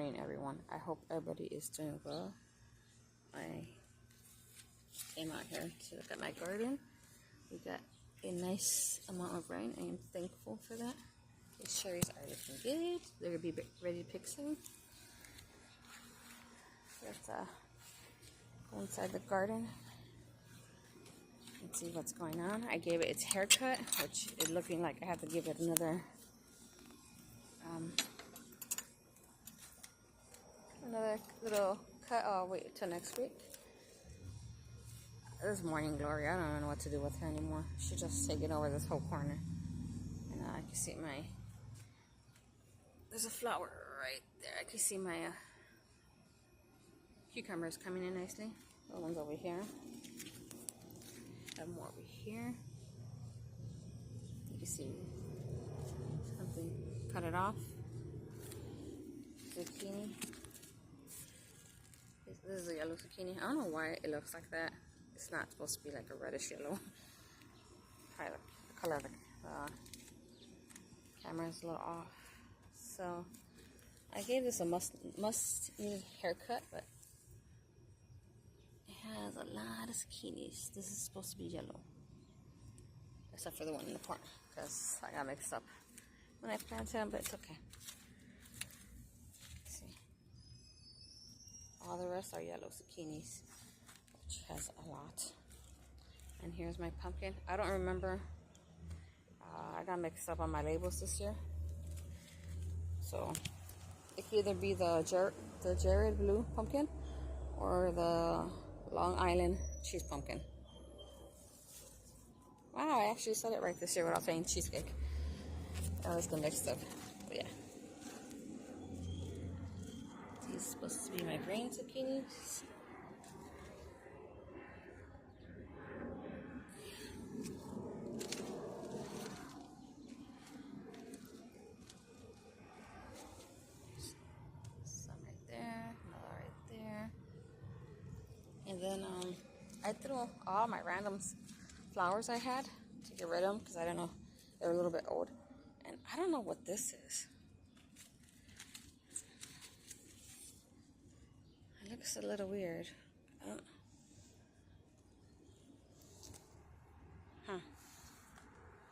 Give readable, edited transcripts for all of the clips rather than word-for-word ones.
morning, everyone. I hope everybody is doing well. I came out here to look at my garden. We got a nice amount of rain. I am thankful for that. These cherries are looking good. They're going to be ready to pick soon. Let's go inside the garden and see what's going on. I gave it its haircut, which is looking like I have to give it another little cut. I'll wait till next week. This morning glory, I don't even know what to do with her anymore. She's just taking over this whole corner. And I can see there's a flower right there. I can see my cucumbers coming in nicely. The one's over here. Have more over here. You can see something. Cut it off. Zucchini. This is a yellow zucchini. I don't know why it looks like that. It's not supposed to be like a reddish yellow. Probably the color of the camera is a little off. So I gave this a must need haircut, but it has a lot of zucchinis. This is supposed to be yellow, except for the one in the corner because I got mixed up when I planted them, but it's okay. All the rest are yellow zucchinis, which has a lot. And here's my pumpkin. I don't remember. I got mixed up on my labels this year. So it could either be the Jared Blue pumpkin or the Long Island cheese pumpkin. Wow, I actually said it right this year without saying cheesecake. I always get mixed up. But yeah. These are supposed to be my green zucchinis. Some right there, another right there. And then I threw all my random flowers I had to get rid of them because I don't know, they're a little bit old. And I don't know what this is. It looks a little weird.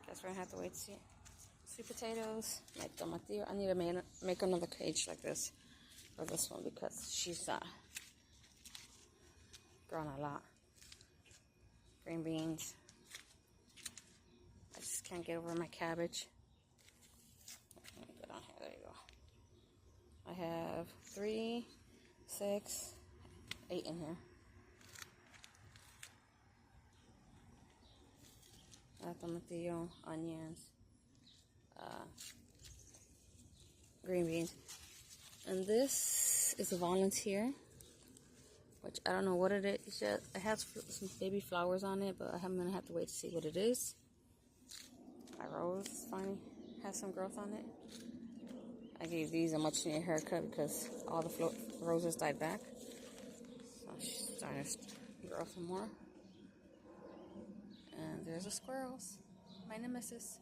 Guess we're gonna have to wait to see it. Sweet potatoes, my tomatillo. I need to make another cage like this for this one because she's grown a lot. Green beans. I just can't get over my cabbage. Let me go down here. There you go. I have 3, 6, 8 in here. Tomatillo, onions, green beans. And this is a volunteer, which I don't know what it is. It has some baby flowers on it, but I'm going to have to wait to see what it is. My rose finally has some growth on it. I gave these a much needed haircut because all the roses died back. So she's starting to grow some more. And there's the squirrels, my nemesis.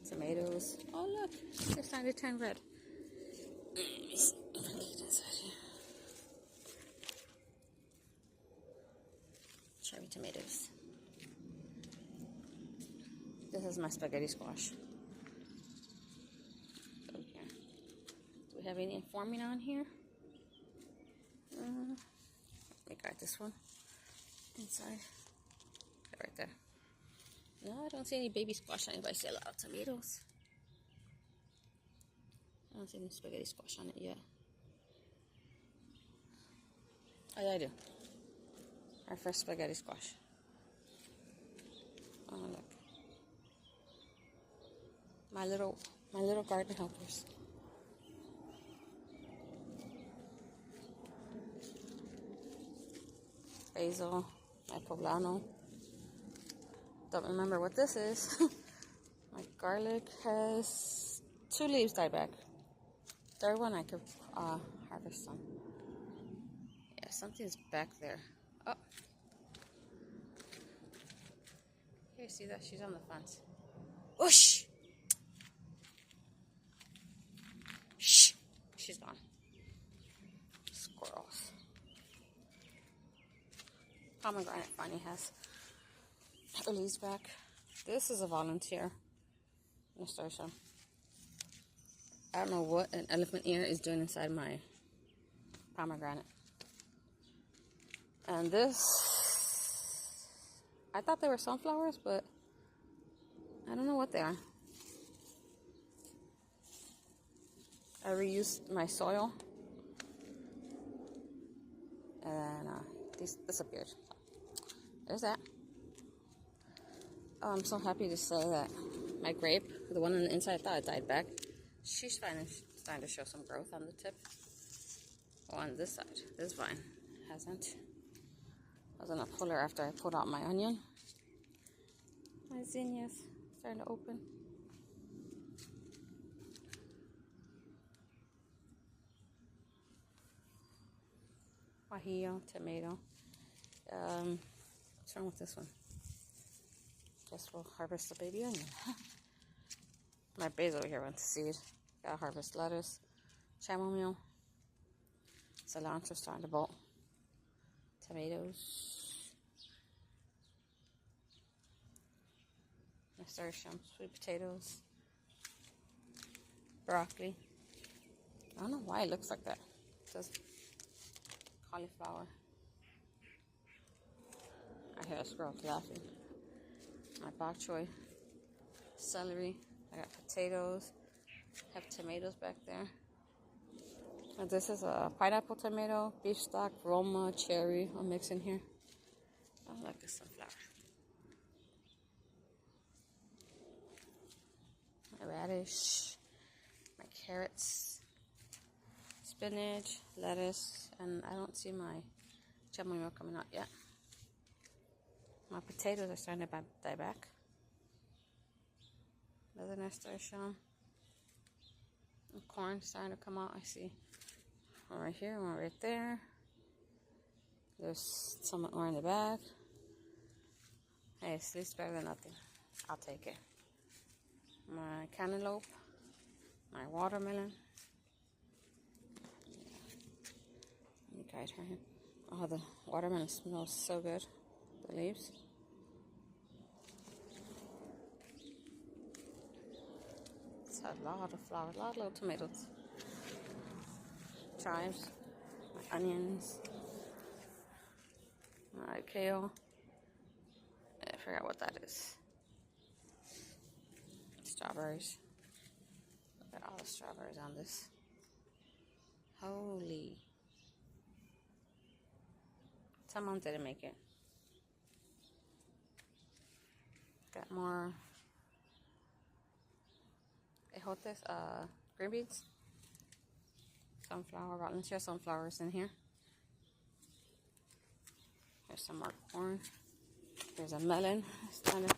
Tomatoes. Oh look, they're starting to turn red. Let me see if I can get inside here. Cherry tomatoes. This is my spaghetti squash. Do we have any informing on here? I got this one inside. Right there. No, I don't see any baby squash on it, but I see a lot of tomatoes. I don't see any spaghetti squash on it yet. Oh yeah, I do. Our first spaghetti squash. Oh look. My little garden helpers. Basil, my poblano. Don't remember what this is. My garlic has 2 leaves died back. Third one I could harvest some. Yeah, something's back there. Oh. Here, see that? She's on the fence. Whoosh! Shh! she's gone. Squirrels. Pomegranate finally has her leaves back. This is a volunteer nasturtium. I don't know what an elephant ear is doing inside my pomegranate. And this, I thought they were sunflowers, but I don't know what they are. I reused my soil, and then these disappeared. There's that. Oh, I'm so happy to say that my grape, the one on the inside, I thought it died back. She's starting to show some growth on the tip. Oh, on this side, this vine hasn't. I was gonna pull her after I pulled out my onion. My zinnias starting to open. Guajillo, tomato. What's wrong with this one? Guess we'll harvest the baby onion. My basil over here went to seed. Gotta harvest lettuce, chamomile, cilantro starting to bolt, tomatoes, nasturtium, sweet potatoes, broccoli. I don't know why it looks like that. It says cauliflower. I hear a squirrel laughing. My bok choy, celery. I got potatoes. Have tomatoes back there. And this is a pineapple tomato, beef stock, Roma, cherry. I'll mix in here. I like this sunflower. My radish, my carrots, spinach, lettuce, and I don't see my chamomile coming out yet. My potatoes are starting to die back. Another nasturtium. Corn starting to come out. I see one right here, one right there. There's some more in the back. Hey, it's at least better than nothing. I'll take it. My cantaloupe, my watermelon. Let me guide her here. Oh, the watermelon smells so good. The leaves. A lot of flowers, a lot of little tomatoes, chives, my onions, my kale. I forgot what that is. Strawberries. Look at all the strawberries on this. Holy. Someone didn't make it. Got more ejotes, green beans, sunflower, volunteer sunflowers in here. There's some more corn. There's a melon. It's trying to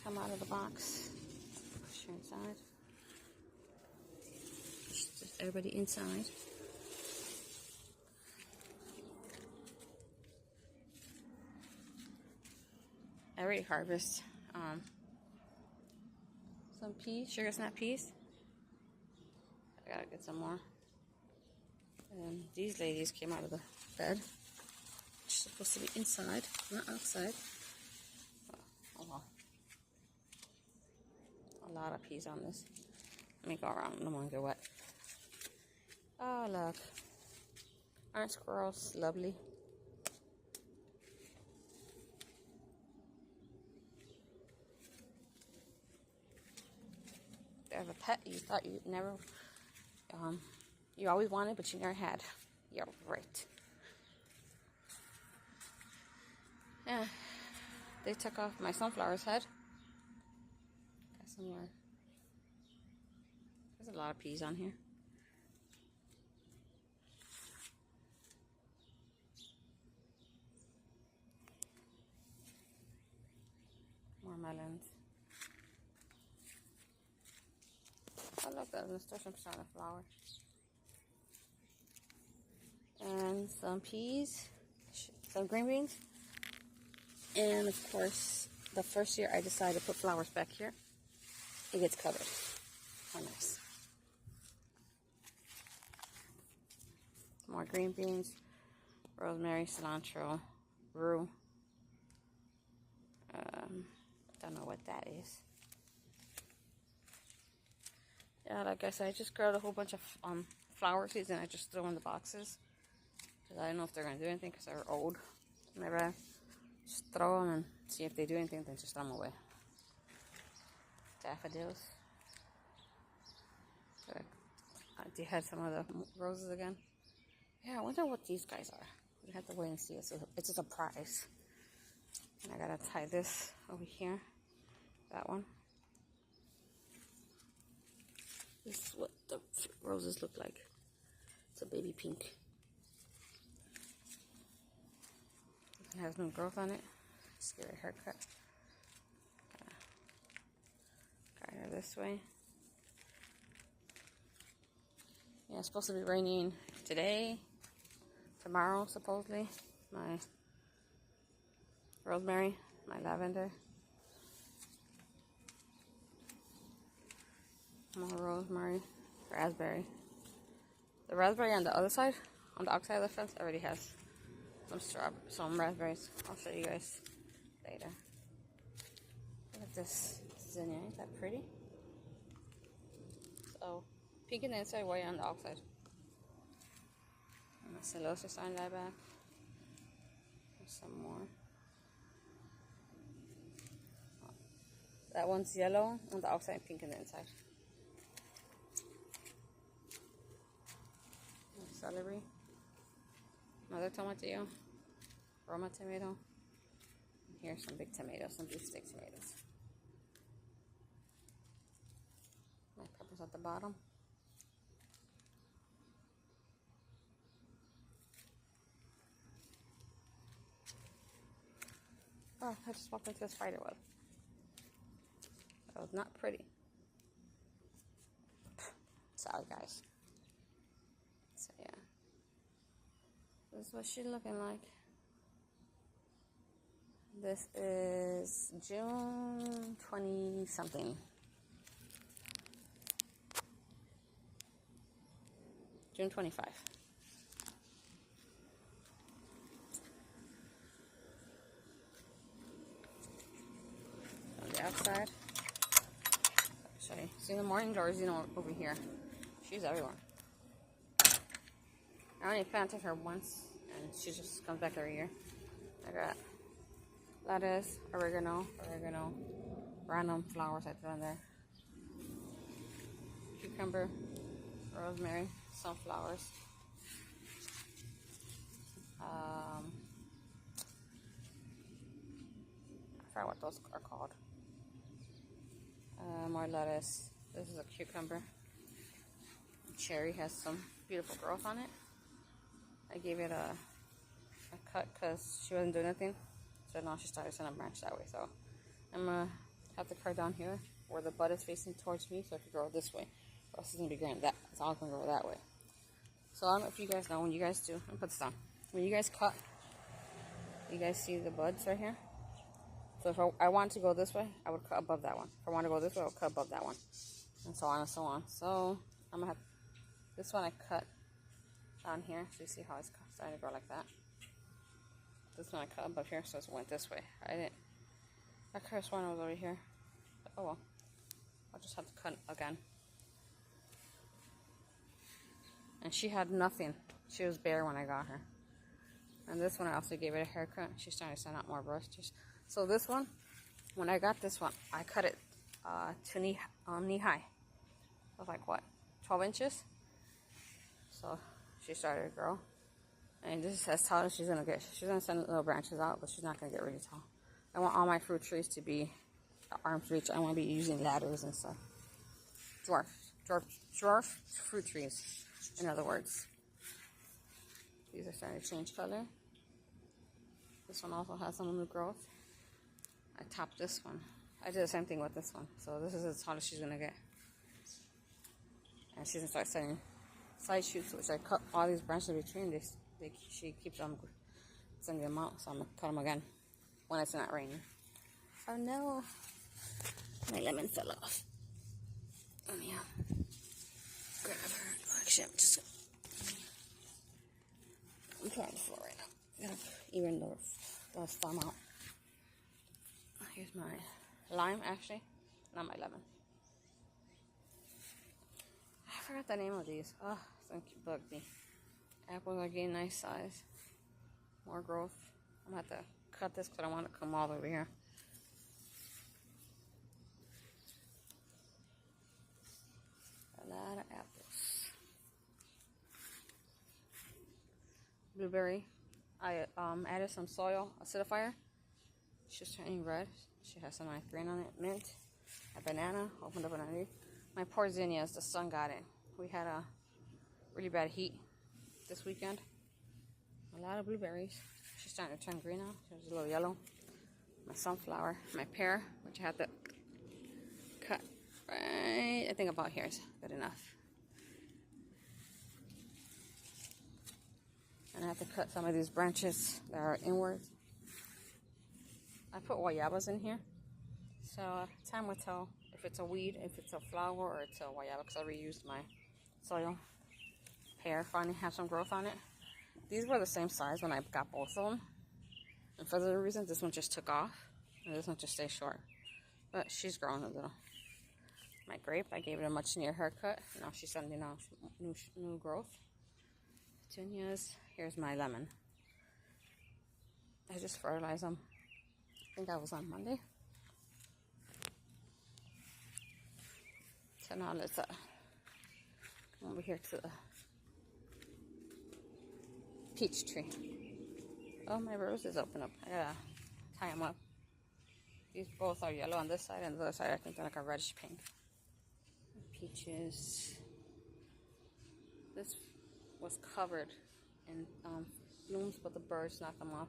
come out of the box. Push her inside. Just everybody inside. I already harvested some peas, sugar snap peas. I gotta get some more. And these ladies came out of the bed. It's supposed to be inside, not outside. Oh well. A lot of peas on this. Let me go around. I don't want to get wet. Oh, look. Aren't squirrels lovely? There's a pet you thought you never, you always wanted, but you never had. Yeah, right. Yeah, they took off my sunflower's head. Got some more. There's a lot of peas on here. More melons. I love that nasturtium starting to flower. And some peas, some green beans. And of course, the first year I decided to put flowers back here, it gets covered. How nice. more green beans, rosemary, cilantro, rue. Don't know what that is. Yeah, like I said, I just grabbed a whole bunch of flower seeds and I just throw in the boxes. Because I don't know if they're going to do anything because they're old. Maybe I just throw them and see if they do anything, then just throw them away. Daffodils. They had some of the roses again. Yeah, I wonder what these guys are. We have to wait and see. It's a surprise. And I gotta tie this over here. That one. This is what the roses look like. It's a baby pink. It has no growth on it. Just give it a haircut. Guide her this way. Yeah, it's supposed to be raining today, tomorrow supposedly. My rosemary, my lavender. More rosemary, raspberry. The raspberry on the other side, on the outside of the fence, already has some raspberries. I'll show you guys later. Look at this zinnia, ain't that pretty? So, pink on the inside, white on the outside. And the celosa sign that back. There's some more. That one's yellow on the outside, pink on the inside. Celery, another tomatillo, Roma tomato. Here's some big tomatoes, some beefsteak tomatoes. My peppers at the bottom. Oh, I just walked into a spider web. That was not pretty. Sorry, guys. So yeah, this is what she's looking like. This is June 20 something. June 25. On the outside. Show you. See the morning glories, over here. She's everywhere. I only planted her once, and she just comes back every year. I got lettuce, oregano, random flowers I threw in there. Cucumber, rosemary, sunflowers. I forgot what those are called. More lettuce. This is a cucumber. Cherry has some beautiful growth on it. I gave it a cut because she wasn't doing anything. So now she started sending a branch that way. So I'm going to have the cut down here where the bud is facing towards me so it can grow this way. Or else it's going to be growing that. It's all going to grow that way. So I don't know if you guys know when you guys do. I'm going to put this down. When you guys cut, you guys see the buds right here? So if I want to go this way, I would cut above that one. If I want to go this way, I would cut above that one. And so on and so on. So I'm going to have this one I cut down here. So you see how it's starting to grow like that. This one I cut above here, so it went this way. I could have sworn it was over here. But oh well. I'll just have to cut again. And she had nothing. She was bare when I got her. And this one I also gave it a haircut. She's starting to send out more brushes. So this one, when I got this one, I cut it to knee high. It was like what, 12 inches? So she started to grow. And this is as tall as she's going to get. She's going to send little branches out, but she's not going to get really tall. I want all my fruit trees to be at arm's reach. I want to be using ladders and stuff. Dwarf fruit trees, in other words. These are starting to change color. This one also has some new growth. I topped this one. I did the same thing with this one. So this is as tall as she's going to get. And she's going to start sending side shoots, which I cut all these branches between. She keeps on sending them out, so I'm going to cut them again when it's not raining. Oh no, my lemon fell off. Oh yeah. Grab her. Oh, actually, I'm just plant the floor right now. Gotta even the stem out. Here's my lime, actually, not my lemon. I forgot the name of these. Oh, something bugged me. Apples are getting nice size. More growth. I'm gonna have to cut this because I don't want to come all over here. A lot of apples. Blueberry. I added some soil acidifier. She's turning red. She has some nice green on it. Mint. A banana. Opened up underneath. My poor zinnias, the sun got it. We had a really bad heat this weekend. A lot of blueberries. She's starting to turn green now. There's a little yellow. My sunflower. My pear, which I had to cut right, I think about here is good enough. And I have to cut some of these branches that are inwards. I put guayabas in here. So time will tell if it's a weed, if it's a flower, or it's a guayaba, because I reused my soil. Pear finally have some growth on it. These were the same size when I got both of them. And for the reason, this one just took off. And this one just stays short. But she's grown a little. My grape, I gave it a much needed haircut. Now she's sending out new growth. Petunias. Here's my lemon. I just fertilized them. I think that was on Monday. So now let's come over here to the peach tree. Oh, my roses open up. I gotta tie them up. These both are yellow on this side, and the other side I think they're like a reddish pink. Peaches. This was covered in blooms, but the birds knocked them off.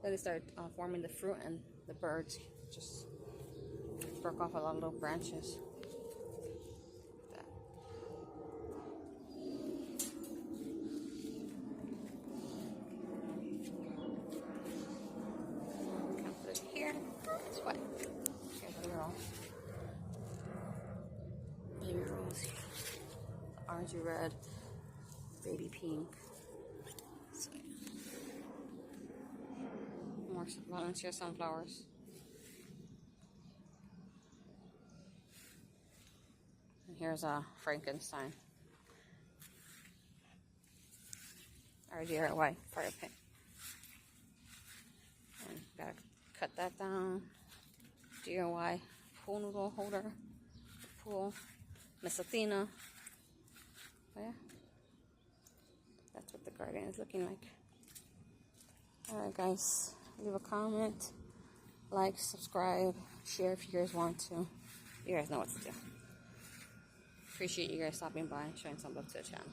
Then they started forming the fruit, and the birds just broke off a lot of little branches. Here, it's wet. Here's a little baby rose here. Orangey red, baby pink. So, more volunteer sunflowers. And here's a Frankenstein. RDRY fire pit. And gotta cut that down. DIY pool noodle holder. Pool. Miss Athena. Oh, yeah. That's what the garden is looking like. Alright guys. Leave a comment. Like, subscribe, share if you guys want to. You guys know what to do. Appreciate you guys stopping by and showing some love to the channel.